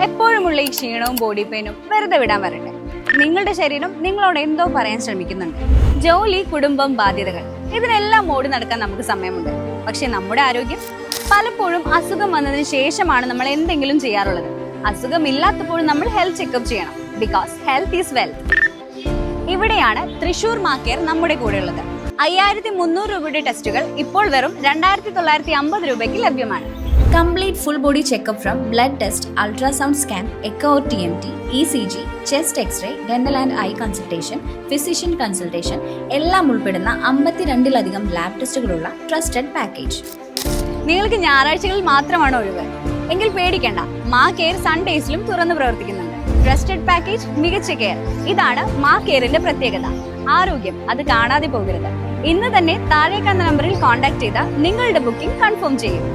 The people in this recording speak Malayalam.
എപ്പോഴുമുള്ള ഈ ക്ഷീണവും ബോഡി പെയിനും വെറുതെ വിടാൻ വരട്ടെ. നിങ്ങളുടെ ശരീരം നിങ്ങളോട് എന്തോ പറയാൻ ശ്രമിക്കുന്നുണ്ട്. ജോലി, കുടുംബം, ബാധ്യതകൾ, ഇതിനെല്ലാം ഓടി നടക്കാൻ നമുക്ക് സമയമുണ്ട്. പക്ഷെ നമ്മുടെ ആരോഗ്യം പലപ്പോഴും അസുഖം വന്നതിന് ശേഷമാണ് നമ്മൾ എന്തെങ്കിലും ചെയ്യാറുള്ളത്. അസുഖമില്ലാത്തപ്പോഴും നമ്മൾ ഹെൽത്ത് ചെക്കപ്പ് ചെയ്യണം. Because health is wealth. ഇവിടെയാണ് തൃശൂർ മാക്കേർ നമ്മുടെ കൂടെ ഉള്ളത്. 5300 രൂപയുടെ ടെസ്റ്റുകൾ ഇപ്പോൾ വെറും 2950 രൂപയ്ക്ക് ലഭ്യമാണ്. Complete full body checkup from blood test, ultrasound scan, echo or TMT, ECG, chest x-ray, dental and eye consultation, physician consultation എല്ലാം ഉൾപ്പെടുന്ന 52-ലധികം ലാബ് ടെസ്റ്റുകളുള്ള ട്രസ്റ്റഡ് പാക്കേജ്. നിങ്ങൾക്ക് ഞായറാഴ്ചകളിൽ മാത്രമാണ് ഒഴിവ് എങ്കിൽ പേടിക്കേണ്ട. മാ കെയർ സൺഡേസിലും തുറന്നു പ്രവർത്തിക്കുന്നുണ്ട്. ട്രസ്റ്റഡ് പാക്കേജ്, മികച്ച കെയർ, ഇതാണ് മാ കെയറിന്റെ പ്രത്യേകത. ആരോഗ്യം അത് കാണാതെ പോകരുത്. ഇന്ന് തന്നെ താഴെ കാണുന്ന നമ്പറിൽ കോൺടാക്ട് ചെയ്ത് നിങ്ങളുടെ ബുക്കിംഗ് കൺഫേം ചെയ്യും.